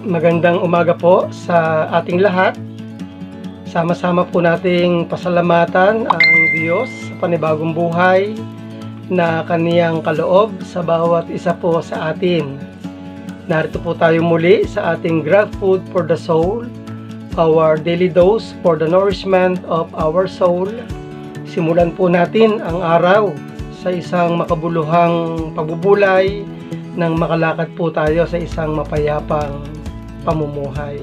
Magandang umaga po sa ating lahat. Sama-sama po nating pasalamatan ang Diyos sa panibagong buhay na Kaniyang kaloob sa bawat isa po sa atin. Narito po tayo muli sa ating Grab Food for the Soul, our daily dose for the nourishment of our soul. Simulan po natin ang araw sa isang makabuluhang pagbubulay nang makalakad po tayo sa isang mapayapang pamumuhay.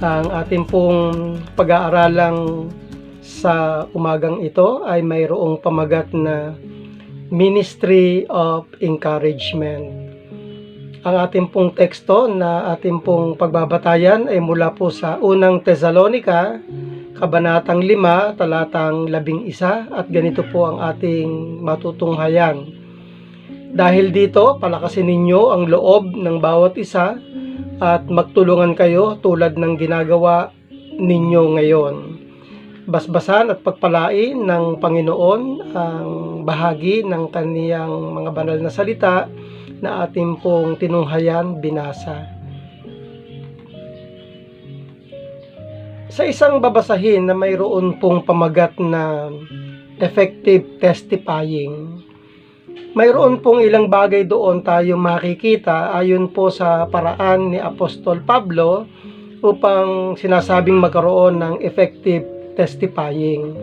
Ang ating pong pag-aaralang sa umagang ito ay mayroong pamagat na Ministry of Encouragement. Ang ating pong teksto na ating pong pagbabatayan ay mula po sa unang Tesalonica, Kabanatang 5, talatang 11, at ganito po ang ating matutunghayan. Dahil dito, palakasin ninyo ang loob ng bawat isa at magtulungan kayo tulad ng ginagawa ninyo ngayon. Basbasan at pagpalain ng Panginoon ang bahagi ng kaniyang mga banal na salita na ating pong tinunghayan binasa. Sa isang babasahin na mayroon pong pamagat na effective testifying, Mayroon pong ilang bagay doon tayo makikita ayon po sa paraan ni Apostol Pablo upang sinasabing magkaroon ng effective testifying.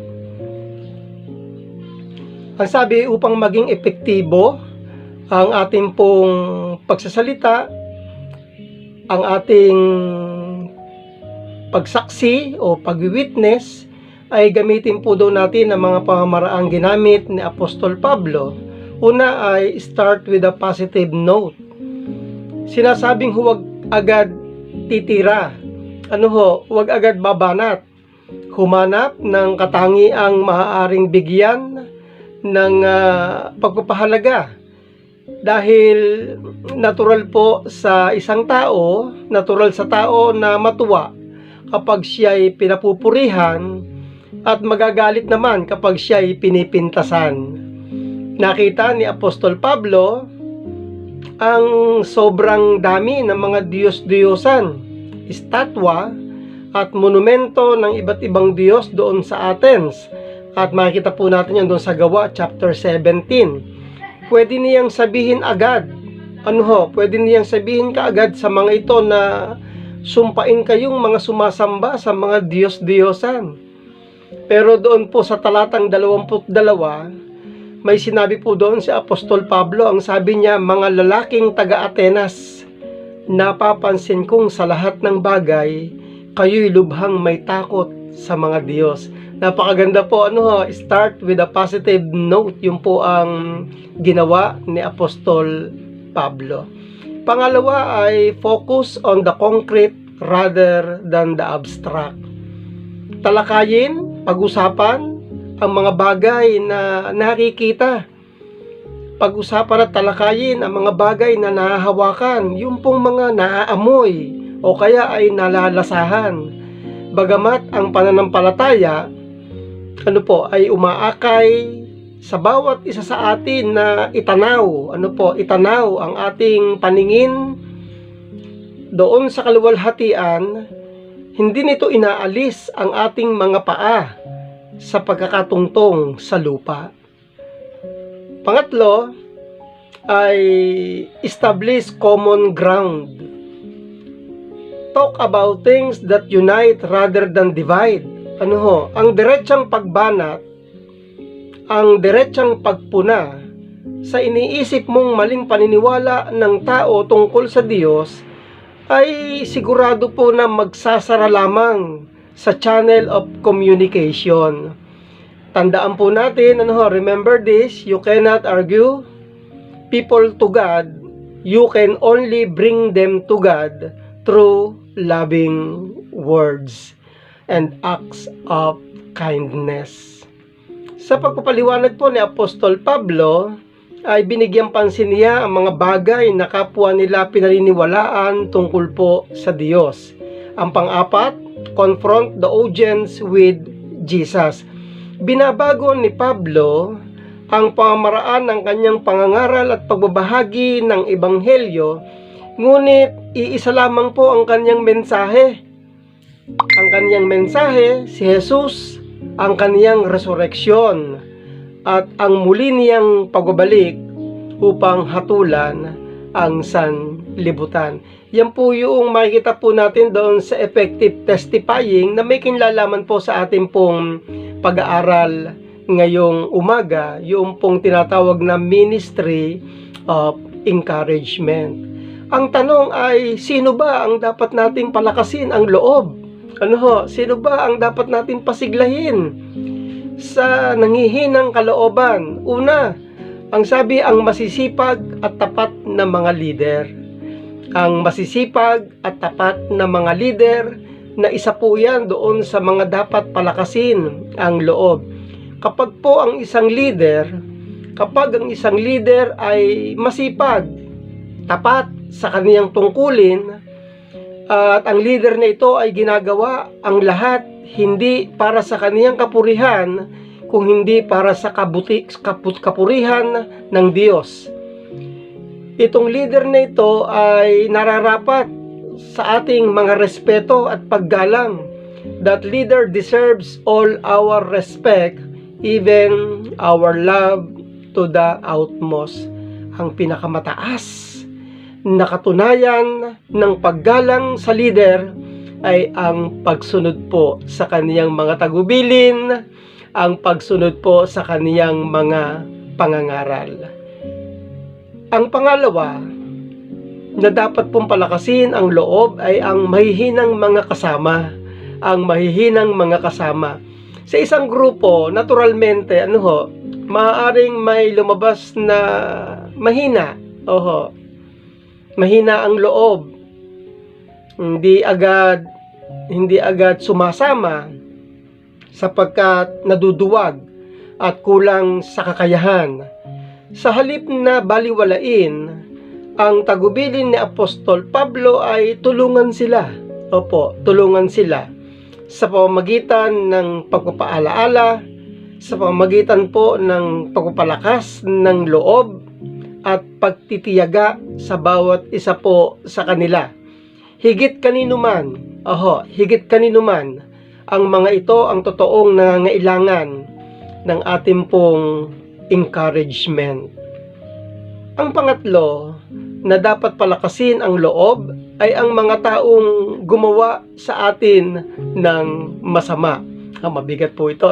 Ang sabi, upang maging epektibo ang ating pong pagsasalita, ang ating pagsaksi o pag-witness, ay gamitin po daw natin ang mga pamamaraang ginamit ni Apostol Pablo. Una ay start with a positive note. Sinasabing huwag agad titira. Huwag agad babanat. Humanap ng katangiang maaaring bigyan ng pagpapahalaga. Dahil natural po sa isang tao, natural sa tao na matuwa kapag siya'y pinapupurihan at magagalit naman kapag siya'y pinipintasan. Nakita ni Apostol Pablo ang sobrang dami ng mga Diyos-Diyosan, estatwa at monumento ng iba't ibang Diyos doon sa Athens. At makikita po natin yan doon sa Gawa chapter 17. Pwede niyang sabihin agad, pwede niyang sabihin kaagad sa mga ito na sumpain kayong mga sumasamba sa mga Diyos-Diyosan. Pero doon po sa talatang 22, may sinabi po doon si Apostol Pablo, ang sabi niya, mga lalaking taga-Atenas, napapansin kong sa lahat ng bagay, kayo'y lubhang may takot sa mga Diyos. Napakaganda po, start with a positive note. Yun po ang ginawa ni Apostol Pablo. Pangalawa ay focus on the concrete rather than the abstract. Talakayin, pag-usapan ang mga bagay na nakikita. Pag-usapan at talakayin ang mga bagay na nahahawakan, yung pong mga naaamoy o kaya ay nalalasahan. Bagamat ang pananampalataya ay umaakay sa bawat isa sa atin na itanaw, itanaw ang ating paningin doon sa kaluwalhatian, hindi nito inaalis ang ating mga paa sa pagkakatungtong sa lupa. Pangatlo ay establish common ground. Talk about things that unite rather than divide. Ang diretsang pagbanat, ang diretsang pagpuna sa iniisip mong maling paniniwala ng tao tungkol sa Diyos ay sigurado po na magsasara lamang sa channel of communication. Tandaan po natin, remember this, you cannot argue people to God, you can only bring them to God through loving words and acts of kindness. Sa pagpapaliwanag po ni Apostol Pablo, ay binigyang pansin niya ang mga bagay na kapwa nila pinaniniwalaan tungkol po sa Diyos. Ang pang-apat, confront the audience with Jesus. Binabago ni Pablo ang pamamaraan ng kanyang pangangaral at pagbabahagi ng ebanghelyo, ngunit iisa lamang po ang kanyang mensahe. Ang kanyang mensahe, si Jesus, ang kanyang resurreksyon, at ang muli niyang pagbabalik upang hatulan ang sanlibutan. Yan po yung makikita po natin doon sa effective testifying na may kinlalaman po sa ating pong pag-aaral ngayong umaga, yung pong tinatawag na ministry of encouragement. Ang tanong ay, sino ba ang dapat nating palakasin ang loob? Sino ba ang dapat nating pasiglahin sa nangihinang kalooban? Una, ang sabi, ang masisipag at tapat na mga leader. Ang masisipag at tapat na mga leader, na isa po yan doon sa mga dapat palakasin ang loob. Kapag ang isang leader ay masipag, tapat sa kaniyang tungkulin, at ang leader na ito ay ginagawa ang lahat hindi para sa kaniyang kapurihan, kung hindi para sa kapurihan ng Diyos. Itong leader na ito ay nararapat sa ating mga respeto at paggalang. That leader deserves all our respect, even our love to the outmost. Ang pinakamataas na katunayan ng paggalang sa leader ay ang pagsunod po sa kaniyang mga tagubilin, ang pagsunod po sa kaniyang mga pangangaral. Ang pangalawa na dapat pong palakasin ang loob ay ang mahihinang mga kasama. Ang mahihinang mga kasama. Sa isang grupo, naturalmente, maaaring may lumabas na mahina. Mahina ang loob. Hindi agad sumasama sapagkat naduduwag at kulang sa kakayahan. Sa halip na baliwalain ang tagubilin ni Apostol Pablo ay tulungan sila. Tulungan sila sa pamamagitan ng pagpapaalaala, sa pamamagitan po ng pagpapalakas ng loob at pagtitiyaga sa bawat isa po sa kanila. Higit kanino man, ang mga ito ang totoong nangangailangan ng ating pong encouragement. Ang pangatlo na dapat palakasin ang loob ay ang mga taong gumawa sa atin ng masama. Mabigat po ito.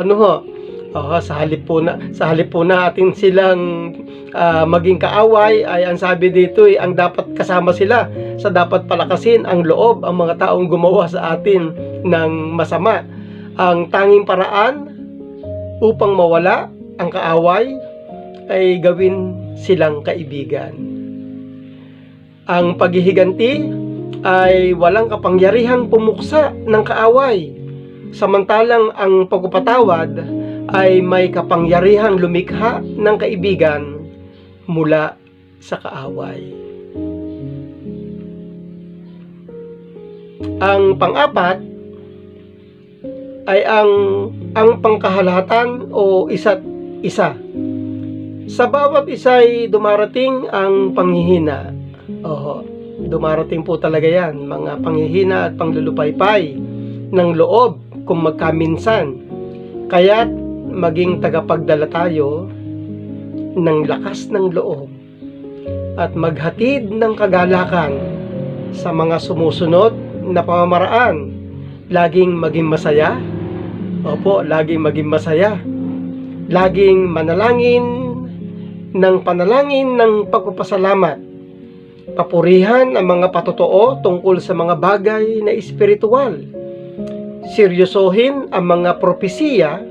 Sa halip po na atin silang maging kaaway, ay ang sabi dito ay ang dapat kasama sila sa dapat palakasin ang loob ang mga taong gumawa sa atin ng masama. Ang tanging paraan upang mawala ang kaaway ay gawin silang kaibigan. Ang paghihiganti ay walang kapangyarihang pumuksa ng kaaway, samantalang ang pagpapatawad ay may kapangyarihang lumikha ng kaibigan mula sa kaaway. Ang pang-apat ay ang pangkahalatan o isa't isa. Sa bawat isa ay dumarating ang panghihina. Dumarating po talaga yan, mga panghihina at panglulupaypay ng loob kung magkaminsan. Kaya't maging tagapagdala tayo ng lakas ng loob at maghatid ng kagalakan sa mga sumusunod na pamamaraan. Laging maging masaya. Laging maging masaya. Laging manalangin ng panalangin ng pagpapasalamat. Papurihan ang mga patotoo tungkol sa mga bagay na espiritual. Seryosohin ang mga propesiya,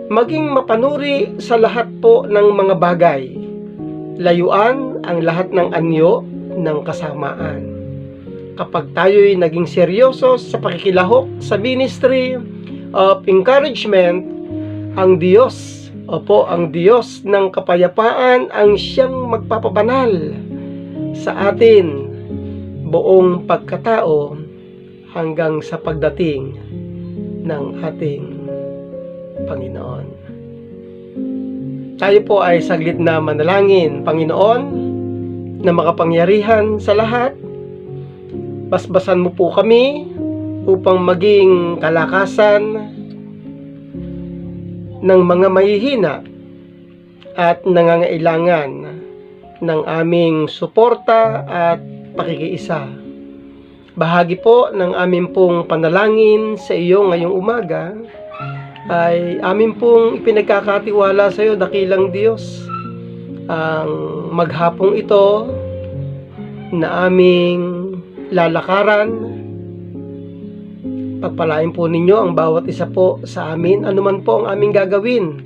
maging mapanuri sa lahat po ng mga bagay. Layuan ang lahat ng anyo ng kasamaan. Kapag tayo'y naging seryoso sa pakikilahok sa ministry of encouragement, ang Diyos ng kapayapaan ang siyang magpapabanal sa atin buong pagkatao hanggang sa pagdating ng ating Panginoon. Tayo po ay saglit na manalangin. Panginoon na makapangyarihan sa lahat, basbasan mo po kami upang maging kalakasan ng mga mahihina at nangangailangan ng aming suporta at pakikiisa. Bahagi po ng aming pong panalangin sa iyo ngayong umaga ay amin pong ipinagkakatiwala sa iyo, dakilang Diyos, ang maghapong ito na aming lalakaran. Pagpalain po ninyo ang bawat isa po sa amin, anuman po ang aming gagawin,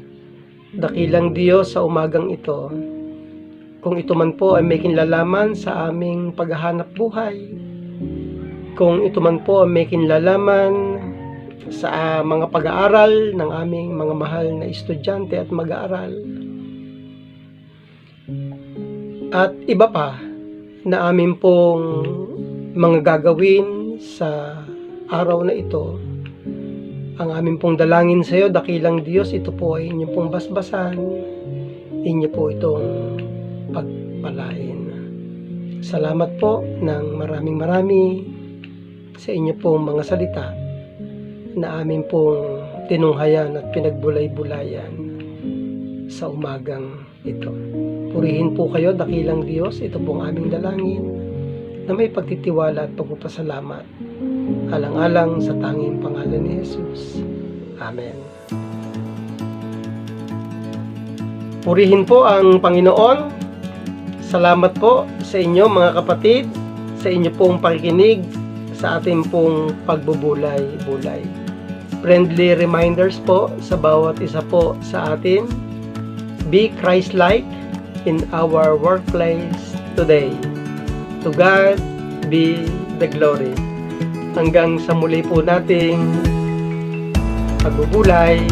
dakilang Diyos, sa umagang ito. Kung ito man po ay may kinlalaman sa aming paghahanap buhay, kung ito man po ay may kinlalaman sa mga pag-aaral ng aming mga mahal na estudyante at mag-aaral, at iba pa na amin pong mga gagawin sa araw na ito, ang amin pong dalangin sa iyo, dakilang Diyos, ito po ay inyong pong basbasan, inyo po itong pagpalain. Salamat po ng marami sa inyo pong mga salita na amin pong tinunghayan at pinagbulay-bulayan sa umagang ito. Purihin po kayo, dakilang Diyos. Ito po ang aming dalangin na may pagtitiwala at pagpapasalamat. Alang-alang sa tanging pangalan ni Jesus. Amen. Purihin po ang Panginoon. Salamat po sa inyo mga kapatid, sa inyo pong pakikinig, sa ating pong pagbubulay-bulay. Friendly reminders po sa bawat isa po sa atin. Be Christ-like in our workplace today. To God be the glory. Hanggang sa muli po nating pagbubulay.